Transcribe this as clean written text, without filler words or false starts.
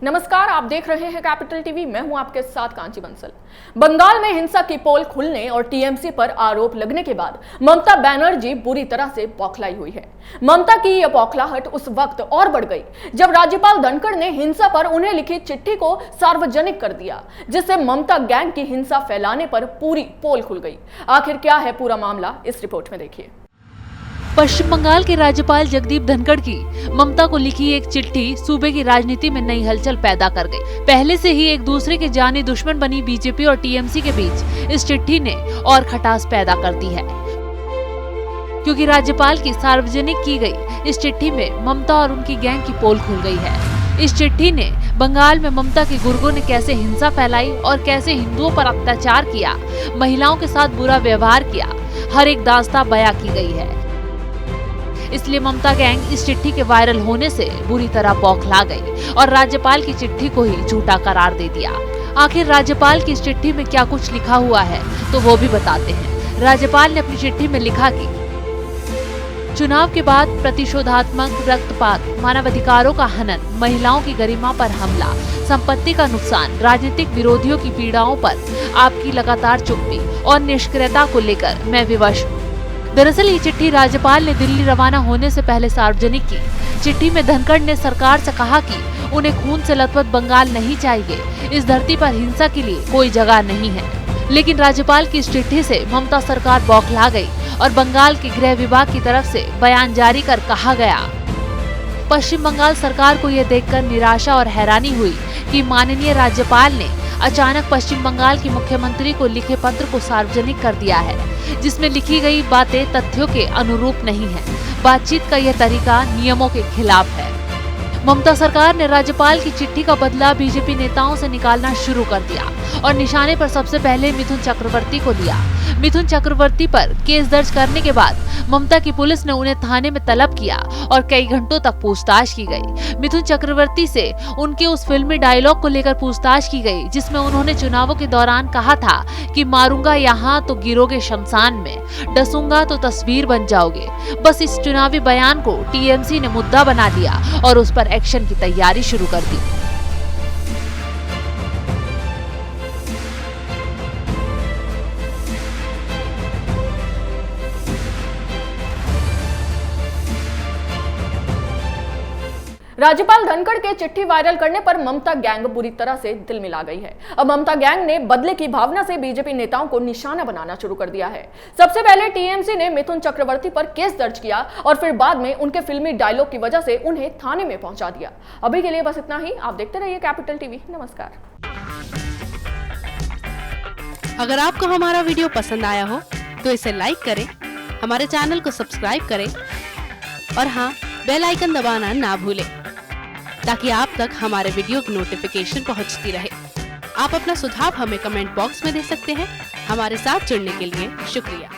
नमस्कार, आप देख रहे हैं कैपिटल टीवी। मैं हूं आपके साथ कांची बंसल। बंगाल में हिंसा की पोल खुलने और टीएमसी पर आरोप लगने के बाद ममता बनर्जी बुरी तरह से बौखलाई हुई है। ममता की यह बौखलाहट उस वक्त और बढ़ गई जब राज्यपाल धनखड़ ने हिंसा पर उन्हें लिखी चिट्ठी को सार्वजनिक कर दिया, जिससे ममता गैंग की हिंसा फैलाने पर पूरी पोल खुल गई। आखिर क्या है पूरा मामला, इस रिपोर्ट में देखिए। पश्चिम बंगाल के राज्यपाल जगदीप धनखड़ की ममता को लिखी एक चिट्ठी सूबे की राजनीति में नई हलचल पैदा कर गई। पहले से ही एक दूसरे के जानी दुश्मन बनी बीजेपी और टीएमसी के बीच इस चिट्ठी ने और खटास पैदा कर दी है, क्योंकि राज्यपाल की सार्वजनिक की गई इस चिट्ठी में ममता और उनकी गैंग की पोल खुल गई है। इस चिट्ठी ने बंगाल में ममता के गुर्गों ने कैसे हिंसा फैलाई और कैसे हिंदुओं पर अत्याचार किया, महिलाओं के साथ बुरा व्यवहार किया, हर एक दास्तां बयां की गई है। इसलिए ममता गैंग इस चिट्ठी के वायरल होने से बुरी तरह बौखला गई और राज्यपाल की चिट्ठी को ही झूठा करार दे दिया। आखिर राज्यपाल की इस चिट्ठी में क्या कुछ लिखा हुआ है, तो वो भी बताते हैं। राज्यपाल ने अपनी चिट्ठी में लिखा कि चुनाव के बाद प्रतिशोधात्मक रक्तपात, मानवाधिकारों का हनन, महिलाओं की गरिमा पर हमला, संपत्ति का नुकसान, राजनीतिक विरोधियों की पीड़ाओं पर आपकी लगातार चुप्पी और निष्क्रियता को लेकर मैं विवश हूँ। दरअसल ये चिट्ठी राज्यपाल ने दिल्ली रवाना होने से पहले सार्वजनिक की। चिट्ठी में धनखड़ ने सरकार से कहा कि उन्हें खून से लथपथ बंगाल नहीं चाहिए, इस धरती पर हिंसा के लिए कोई जगह नहीं है। लेकिन राज्यपाल की इस चिट्ठी से ममता सरकार बौखला गई और बंगाल के गृह विभाग की तरफ से बयान जारी कर कहा गया। पश्चिम बंगाल सरकार को यह देखकर निराशा और हैरानी हुई कि माननीय राज्यपाल ने अचानक पश्चिम बंगाल की मुख्यमंत्री को लिखे पत्र को सार्वजनिक कर दिया है, जिसमें लिखी गई बातें तथ्यों के अनुरूप नहीं है। बातचीत का यह तरीका नियमों के खिलाफ है। ममता सरकार ने राज्यपाल की चिट्ठी का बदला बीजेपी नेताओं से निकालना शुरू कर दिया और निशाने पर सबसे पहले मिथुन चक्रवर्ती को लिया। मिथुन चक्रवर्ती पर केस दर्ज करने के बाद ममता की पुलिस ने उन्हें थाने में तलब किया और कई घंटों तक पूछताछ की गई। मिथुन चक्रवर्ती से उनके उस फिल्मी डायलॉग को लेकर पूछताछ की गई, जिसमें उन्होंने चुनावों के दौरान कहा था कि मारूंगा यहाँ तो गिरोगे शमशान में, डसूंगा तो तस्वीर बन जाओगे। बस इस चुनावी बयान को टीएमसी ने मुद्दा बना लिया और उस पर एक्शन की तैयारी शुरू कर दी। राज्यपाल धनखड़ के चिट्ठी वायरल करने पर ममता गैंग बुरी तरह से दिल मिला गई है। अब ममता गैंग ने बदले की भावना से बीजेपी नेताओं को निशाना बनाना शुरू कर दिया है। सबसे पहले टीएमसी ने मिथुन चक्रवर्ती पर केस दर्ज किया और फिर बाद में उनके फिल्मी डायलॉग की वजह से उन्हें थाने में पहुंचा दिया। अभी के लिए बस इतना ही। आप देखते रहिए कैपिटल टीवी। नमस्कार। अगर आपको हमारा वीडियो पसंद आया हो तो इसे लाइक करें, हमारे चैनल को सब्सक्राइब करें और हाँ, बेल आइकन दबाना ना भूलें, ताकि आप तक हमारे वीडियो की नोटिफिकेशन पहुंचती रहे। आप अपना सुझाव हमें कमेंट बॉक्स में दे सकते हैं। हमारे साथ जुड़ने के लिए शुक्रिया।